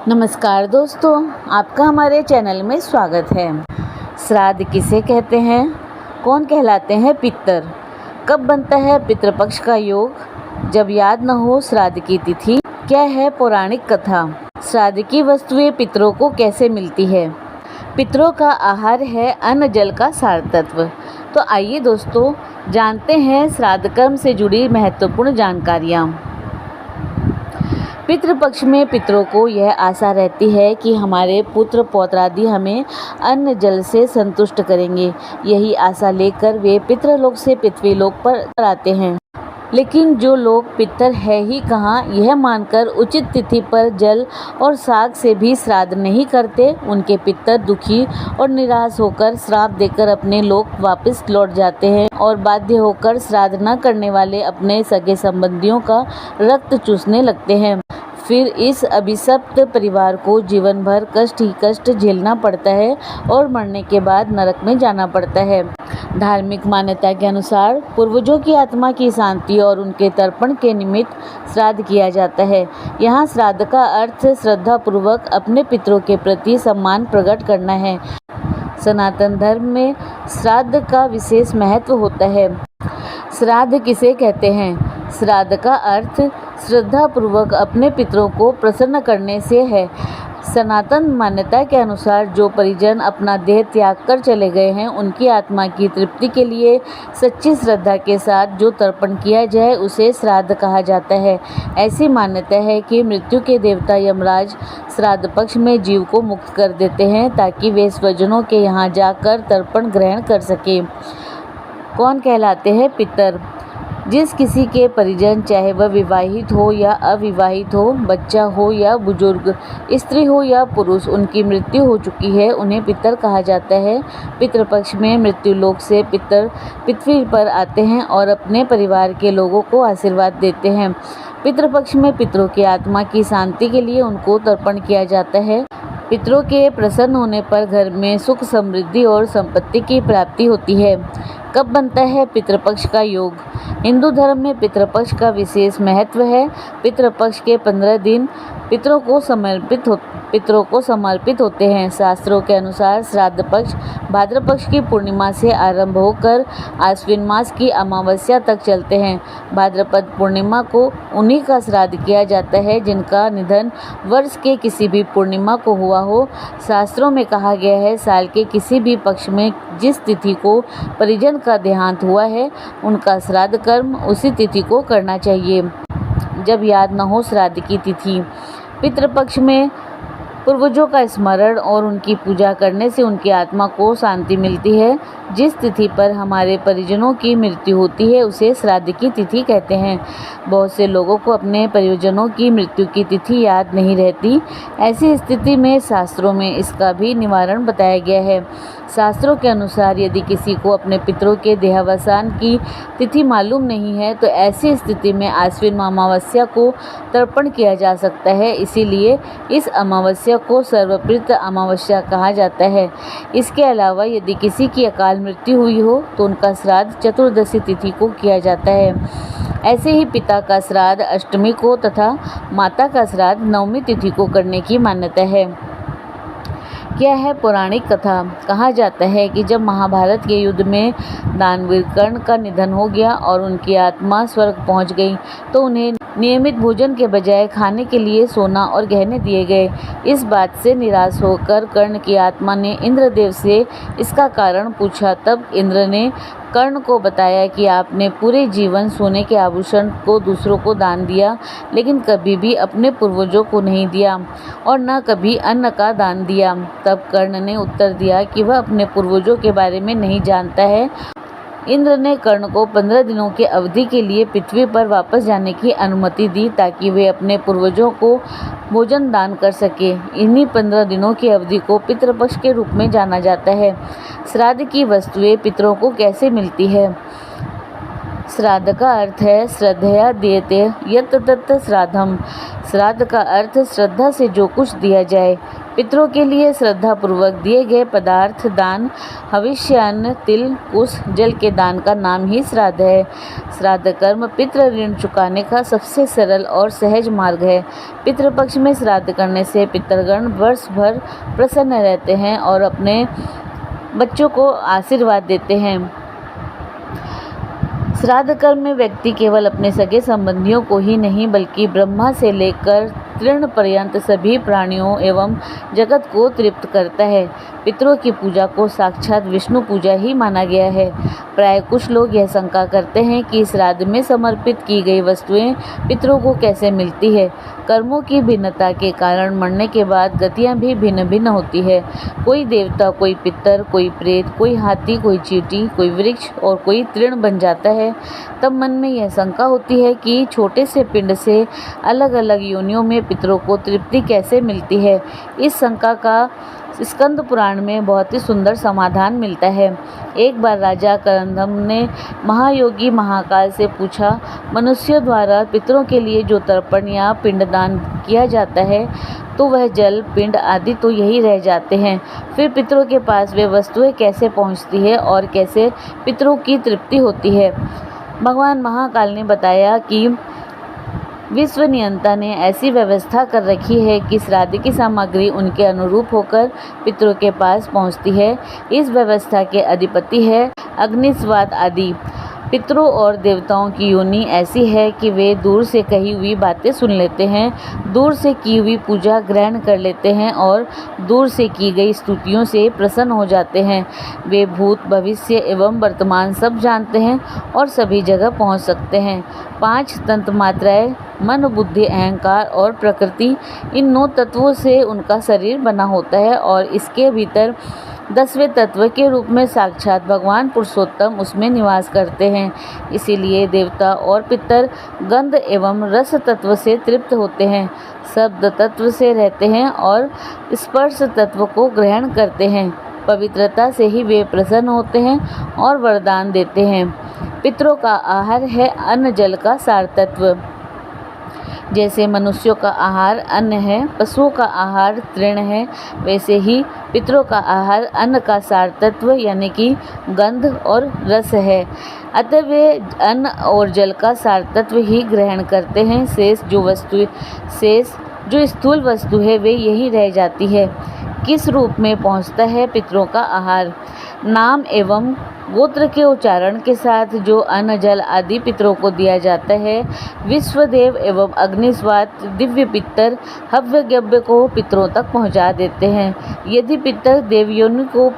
नमस्कार दोस्तों, आपका हमारे चैनल में स्वागत है। श्राद्ध किसे कहते हैं? कौन कहलाते हैं पितर? कब बनता है पितृपक्ष का योग? जब याद न हो श्राद्ध की तिथि? क्या है पौराणिक कथा? श्राद्ध की वस्तुएं पितरों को कैसे मिलती है? पितरों का आहार है अन्न जल का सार तत्व। तो आइए दोस्तों, जानते हैं श्राद्ध कर्म से जुड़ी महत्वपूर्ण जानकारियाँ। पितृपक्ष में पितरों को यह आशा रहती है कि हमारे पुत्र पौत्रादि हमें अन्न जल से संतुष्ट करेंगे। यही आशा लेकर वे पितृलोक से पृथ्वीलोक पर आते हैं। लेकिन जो लोग पितर है ही कहाँ, यह मानकर उचित तिथि पर जल और साग से भी श्राद्ध नहीं करते, उनके पितर दुखी और निराश होकर श्राप देकर अपने लोक वापस लौट जाते हैं और बाध्य होकर श्राद्ध न करने वाले अपने सगे संबंधियों का रक्त चूसने लगते हैं। फिर इस अभिशप्त परिवार को जीवन भर कष्ट ही कष्ट झेलना पड़ता है और मरने के बाद नरक में जाना पड़ता है। धार्मिक मान्यता के अनुसार पूर्वजों की आत्मा की शांति और उनके तर्पण के निमित्त श्राद्ध किया जाता है। यहाँ श्राद्ध का अर्थ श्रद्धापूर्वक अपने पितरों के प्रति सम्मान प्रकट करना है। सनातन धर्म में श्राद्ध का विशेष महत्व होता है। श्राद्ध किसे कहते हैं? श्राद्ध का अर्थ श्रद्धापूर्वक अपने पितरों को प्रसन्न करने से है। सनातन मान्यता के अनुसार जो परिजन अपना देह त्याग कर चले गए हैं, उनकी आत्मा की तृप्ति के लिए सच्ची श्रद्धा के साथ जो तर्पण किया जाए उसे श्राद्ध कहा जाता है। ऐसी मान्यता है कि मृत्यु के देवता यमराज श्राद्ध पक्ष में जीव को मुक्त कर देते हैं ताकि वे स्वजनों के यहाँ जाकर तर्पण ग्रहण कर सके। कौन कहलाते हैं पितर? जिस किसी के परिजन, चाहे वह विवाहित हो या अविवाहित हो, बच्चा हो या बुजुर्ग, स्त्री हो या पुरुष, उनकी मृत्यु हो चुकी है, उन्हें पितर कहा जाता है। पितृपक्ष में मृत्युलोक से पितर पृथ्वी पर आते हैं और अपने परिवार के लोगों को आशीर्वाद देते हैं। पितृपक्ष में पितरों की आत्मा की शांति के लिए उनको तर्पण किया जाता है। पितरों के प्रसन्न होने पर घर में सुख, समृद्धि और संपत्ति की प्राप्ति होती है। कब बनता है पितृपक्ष का योग? हिंदू धर्म में पितृपक्ष का विशेष महत्व है। पितृपक्ष के 15 दिन पितरों को समर्पित होते हैं। शास्त्रों के अनुसार श्राद्ध पक्ष भाद्रपद पक्ष की पूर्णिमा से आरंभ होकर आश्विन मास की अमावस्या तक चलते हैं। भाद्रपद पूर्णिमा को उन्हीं का श्राद्ध किया जाता है जिनका निधन वर्ष के किसी भी पूर्णिमा को हुआ हो। शास्त्रों में कहा गया है, साल के किसी भी पक्ष में जिस तिथि को परिजन का देहांत हुआ है, उनका श्राद्ध कर्म उसी तिथि को करना चाहिए। जब याद न हो श्राद्ध की तिथि? पितृपक्ष में पूर्वजों का स्मरण और उनकी पूजा करने से उनकी आत्मा को शांति मिलती है। जिस तिथि पर हमारे परिजनों की मृत्यु होती है उसे श्राद्ध की तिथि कहते हैं। बहुत से लोगों को अपने परिजनों की मृत्यु की तिथि याद नहीं रहती। ऐसी स्थिति में शास्त्रों में इसका भी निवारण बताया गया है। शास्त्रों के अनुसार यदि किसी को अपने पितरों के देहावसान की तिथि मालूम नहीं है तो ऐसी स्थिति में आश्विन अमावस्या को तर्पण किया जा सकता है। इसीलिए इस अमावस्या को सर्वप्रत अमावस्या कहा जाता है। इसके अलावा यदि किसी की अकाल मृत्यु हुई हो तो उनका श्राद्ध चतुर्दशी तिथि को किया जाता है। ऐसे ही पिता का श्राद्ध अष्टमी को तथा माता का श्राद्ध नवमी तिथि को करने की मान्यता है। क्या है पौराणिक कथा? कहा जाता है कि जब महाभारत के युद्ध में दानवीर कर्ण का निधन हो गया और उनकी आत्मा स्वर्ग पहुंच गई तो उन्हें नियमित भोजन के बजाय खाने के लिए सोना और गहने दिए गए। इस बात से निराश होकर कर्ण की आत्मा ने इंद्रदेव से इसका कारण पूछा। तब इंद्र ने कर्ण को बताया कि आपने पूरे जीवन सोने के आभूषण को दूसरों को दान दिया, लेकिन कभी भी अपने पूर्वजों को नहीं दिया और न कभी अन्न का दान दिया। तब कर्ण ने उत्तर दिया कि वह अपने पूर्वजों के बारे में नहीं जानता है। इंद्र ने कर्ण को 15 दिनों की अवधि के लिए पृथ्वी पर वापस जाने की अनुमति दी ताकि वे अपने पूर्वजों को भोजन दान कर सके। इन्हीं 15 दिनों की अवधि को पितृपक्ष के रूप में जाना जाता है। श्राद्ध की वस्तुएं पितरों को कैसे मिलती है? श्राद्ध का अर्थ है श्रद्धया दीयते यत् तत् श्राद्धम। श्राद्ध का अर्थ श्रद्धा से जो कुछ दिया जाए। पितरों के लिए श्रद्धापूर्वक दिए गए पदार्थ, दान, हविष्य, अन्न, तिल, कुश, जल के दान का नाम ही श्राद्ध है। श्राद्ध कर्म पितृ ऋण चुकाने का सबसे सरल और सहज मार्ग है। पितृपक्ष में श्राद्ध करने से पितृगण वर्ष भर प्रसन्न रहते हैं और अपने बच्चों को आशीर्वाद देते हैं। श्राद्ध कर्म में व्यक्ति केवल अपने सगे संबंधियों को ही नहीं बल्कि ब्रह्मा से लेकर तृण पर्यंत सभी प्राणियों एवं जगत को तृप्त करता है। पितरों की पूजा को साक्षात विष्णु पूजा ही माना गया है। प्राय कुछ लोग यह शंका करते हैं कि श्राद्ध में समर्पित की गई वस्तुएं पितरों को कैसे मिलती है। कर्मों की भिन्नता के कारण मरने के बाद गतियां भी भिन्न भिन्न होती है। कोई देवता, कोई पितर, कोई प्रेत, कोई हाथी, कोई चींटी, कोई वृक्ष और कोई तृण बन जाता है। तब मन में यह शंका होती है कि छोटे से पिंड से अलग अलग योनियों में पितरों को तृप्ति कैसे मिलती है। इस शंका का स्कंद पुराण में बहुत ही सुंदर समाधान मिलता है। एक बार राजा करंदम ने महायोगी महाकाल से पूछा, मनुष्यों द्वारा पितरों के लिए जो तर्पण या पिंडदान किया जाता है तो वह जल, पिंड आदि तो यही रह जाते हैं। फिर पितरों के पास वे वस्तुएं कैसे पहुंचती है और कैसे पितरों की तृप्ति होती है। भगवान महाकाल ने बताया कि विश्व नियंता ने ऐसी व्यवस्था कर रखी है कि श्राद्ध की सामग्री उनके अनुरूप होकर पितरों के पास पहुंचती है। इस व्यवस्था के अधिपति है अग्निस्वात आदि। पितरों और देवताओं की योनि ऐसी है कि वे दूर से कही हुई बातें सुन लेते हैं, दूर से की हुई पूजा ग्रहण कर लेते हैं और दूर से की गई स्तुतियों से प्रसन्न हो जाते हैं। वे भूत, भविष्य एवं वर्तमान सब जानते हैं और सभी जगह पहुंच सकते हैं। 5 तंत्र मात्राएं मन, बुद्धि, अहंकार और प्रकृति, इन 9 तत्वों से उनका शरीर बना होता है और इसके भीतर 10वें तत्व के रूप में साक्षात भगवान पुरुषोत्तम उसमें निवास करते हैं। इसीलिए देवता और पितर गंध एवं रस तत्व से तृप्त होते हैं, शब्द तत्व से रहते हैं और स्पर्श तत्व को ग्रहण करते हैं। पवित्रता से ही वे प्रसन्न होते हैं और वरदान देते हैं। पितरों का आहार है अन्न जल का सार तत्व। जैसे मनुष्यों का आहार अन्न है, पशुओं का आहार तृण है, वैसे ही पितरों का आहार अन्न का सार तत्व यानी कि गंध और रस है। अतः वे अन्न और जल का सार तत्व ही ग्रहण करते हैं। शेष जो स्थूल वस्तु है वे यही रह जाती है। किस रूप में पहुंचता है पितरों का आहार? नाम एवं गोत्र के उच्चारण के साथ जो अन्न जल आदि पितरों को दिया जाता है। विश्वदेव एवं अग्निस्वात दिव्य पितर हव्य गव्य को पितरों तक पहुंचा देते हैं। यदि पितर देवयोनि को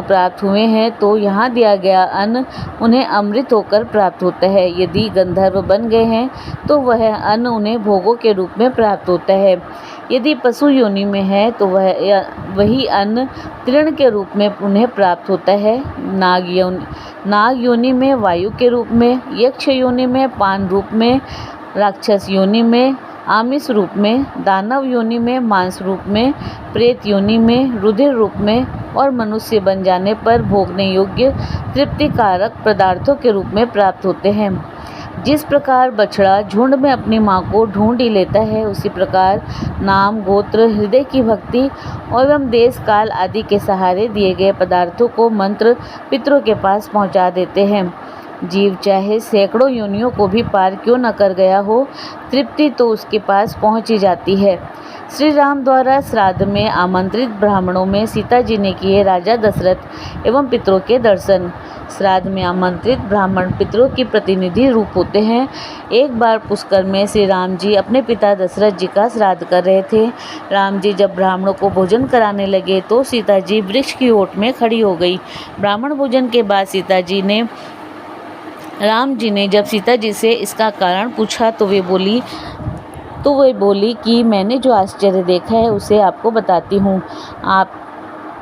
प्राप्त हुए हैं तो यहाँ दिया गया अन्न उन्हें अमृत होकर प्राप्त होता है। यदि गंधर्व बन गए हैं तो वह अन्न उन्हें भोगों के रूप में प्राप्त होता है। यदि पशु योनि में है तो वही अन्न तृण के रूप में उन्हें प्राप्त होता है। नाग योनि में वायु के रूप में, यक्ष योनि में पान रूप में, राक्षस योनि में आमिष रूप में, दानव योनि में मांस रूप में, प्रेत योनि में रुधिर रूप में और मनुष्य बन जाने पर भोगने योग्य तृप्तिकारक पदार्थों के रूप में प्राप्त होते हैं। जिस प्रकार बछड़ा झुंड में अपनी मां को ढूंढ ही लेता है, उसी प्रकार नाम, गोत्र, हृदय की भक्ति एवं देश काल आदि के सहारे दिए गए पदार्थों को मंत्र पितरों के पास पहुंचा देते हैं। जीव चाहे सैकड़ों योनियों को भी पार क्यों न कर गया हो, तृप्ति तो उसके पास पहुंच ही जाती है। श्री राम द्वारा श्राद्ध में आमंत्रित ब्राह्मणों में सीता जी ने किए राजा दशरथ एवं पितरों के दर्शन। श्राद्ध में आमंत्रित ब्राह्मण पितरों की प्रतिनिधि रूप होते हैं। एक बार पुष्कर में श्री राम जी अपने पिता दशरथ जी का श्राद्ध कर रहे थे। राम जी जब ब्राह्मणों को भोजन कराने लगे तो सीता जी वृक्ष की ओट में खड़ी हो गई। ब्राह्मण भोजन के बाद राम जी ने जब सीता जी से इसका कारण पूछा तो वे बोली कि मैंने जो आश्चर्य देखा है उसे आपको बताती हूँ।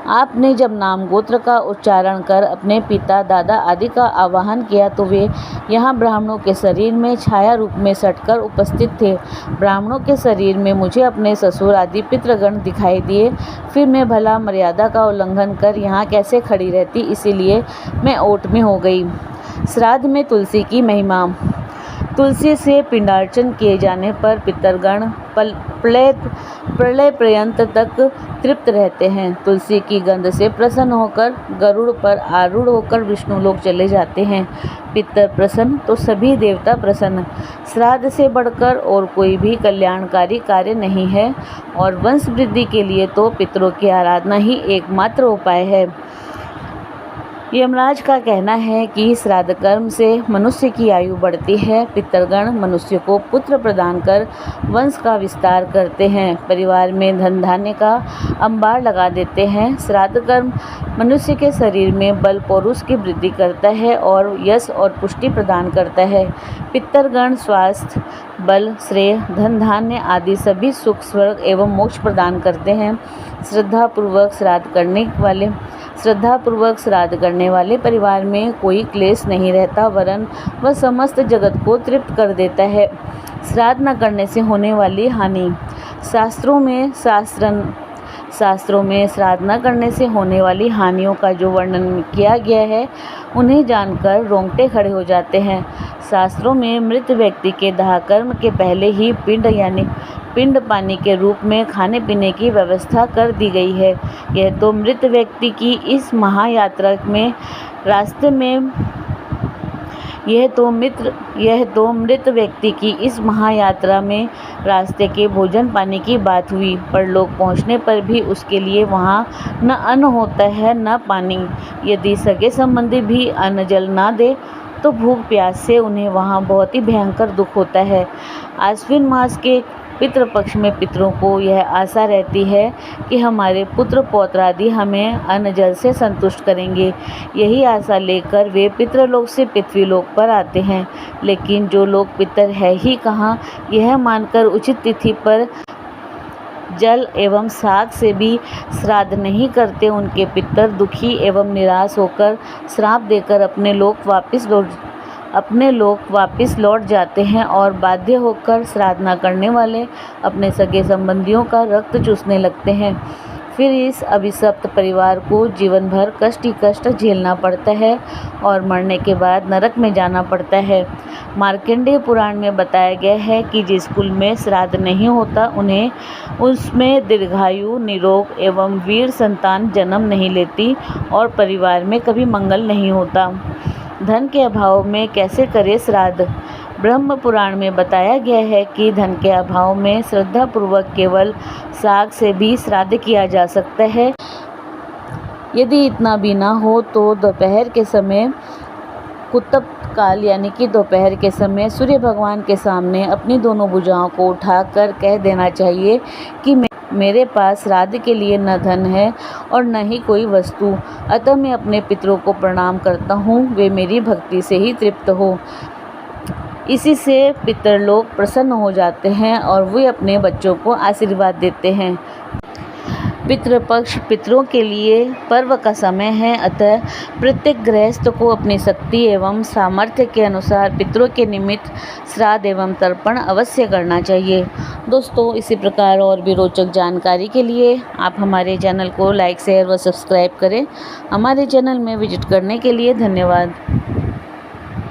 आपने जब नाम गोत्र का उच्चारण कर अपने पिता, दादा आदि का आवाहन किया तो वे यहाँ ब्राह्मणों के शरीर में छाया रूप में सटकर उपस्थित थे। ब्राह्मणों के शरीर में मुझे अपने ससुर आदि पितृगण दिखाई दिए। फिर मैं भला मर्यादा का उल्लंघन कर यहाँ कैसे खड़ी रहती, इसीलिए मैं ओट में हो गई। श्राद्ध में तुलसी की महिमा। तुलसी से पिंडार्चन किए जाने पर पितरगण प्रलय पर्यंत तक तृप्त रहते हैं। तुलसी की गंध से प्रसन्न होकर गरुड़ पर आरूढ़ होकर विष्णु लोक चले जाते हैं। पितर प्रसन्न तो सभी देवता प्रसन्न। श्राद्ध से बढ़कर और कोई भी कल्याणकारी कार्य नहीं है और वंश वृद्धि के लिए तो पितरों की आराधना ही एकमात्र उपाय है। यमराज का कहना है कि श्राद्ध कर्म से मनुष्य की आयु बढ़ती है। पितरगण मनुष्य को पुत्र प्रदान कर वंश का विस्तार करते हैं, परिवार में धन धान्य का अंबार लगा देते हैं। श्राद्ध कर्म मनुष्य के शरीर में बल पौरुष की वृद्धि करता है और यश और पुष्टि प्रदान करता है। पितरगण स्वास्थ्य, बल, श्रेय, धन धान्य आदि सभी सुख, स्वर्ग एवं मोक्ष प्रदान करते हैं। श्रद्धापूर्वक श्राद्ध करने वाले परिवार में कोई क्लेश नहीं रहता, वरन वह समस्त जगत को तृप्त कर देता है। श्राद्ध न करने से होने वाली हानि। शास्त्रों में श्राद्ध न करने से होने वाली हानियों का जो वर्णन किया गया है, उन्हें जानकर रोंगटे खड़े हो जाते हैं। शास्त्रों में मृत व्यक्ति के दाह कर्म के पहले ही पिंड पानी के रूप में खाने पीने की व्यवस्था कर दी गई है। यह तो मृत व्यक्ति की इस महायात्रा में रास्ते के भोजन पानी की बात हुई। परलोक पहुँचने पर भी उसके लिए वहाँ न अन्न होता है न पानी। यदि सगे संबंधी भी अन्न जल ना दे तो भूख प्यास से उन्हें वहाँ बहुत ही भयंकर दुख होता है। आश्विन मास के पितृपक्ष में पितरों को यह आशा रहती है कि हमारे पुत्र पौत्र आदि हमें अन्न जल से संतुष्ट करेंगे। यही आशा लेकर वे पितृलोक से पृथ्वीलोक पर आते हैं। लेकिन जो लोग पितर है ही कहाँ, यह मानकर उचित तिथि पर जल एवं शाक से भी श्राद्ध नहीं करते, उनके पितर दुखी एवं निराश होकर श्राप देकर अपने लोक वापिस लौट जाते हैं और बाध्य होकर श्राद्ध न करने वाले अपने सगे संबंधियों का रक्त चूसने लगते हैं। फिर इस अभिशप्त परिवार को जीवन भर कष्ट ही कष्ट झेलना पड़ता है और मरने के बाद नरक में जाना पड़ता है। मार्कंडेय पुराण में बताया गया है कि जिस कुल में श्राद्ध नहीं होता उसमें दीर्घायु, निरोग एवं वीर संतान जन्म नहीं लेती और परिवार में कभी मंगल नहीं होता। धन के अभाव में कैसे करे श्राद्ध? ब्रह्म पुराण में बताया गया है कि धन के अभाव में श्रद्धापूर्वक केवल साग से भी श्राद्ध किया जा सकता है। यदि इतना भी ना हो तो दोपहर के समय कुतप काल यानी कि दोपहर के समय सूर्य भगवान के सामने अपनी दोनों भुजाओं को उठाकर कह देना चाहिए कि मेरे पास श्राद्ध के लिए न धन है और न ही कोई वस्तु, अतः मैं अपने पितरों को प्रणाम करता हूँ, वे मेरी भक्ति से ही तृप्त हो। इसी से पितरलोक प्रसन्न हो जाते हैं और वे अपने बच्चों को आशीर्वाद देते हैं। पितृपक्ष पितरों के लिए पर्व का समय है, अतः प्रत्येक गृहस्थ को अपनी शक्ति एवं सामर्थ्य के अनुसार पितरों के निमित्त श्राद्ध एवं तर्पण अवश्य करना चाहिए। दोस्तों, इसी प्रकार और भी रोचक जानकारी के लिए आप हमारे चैनल को लाइक, शेयर व सब्सक्राइब करें। हमारे चैनल में विजिट करने के लिए धन्यवाद।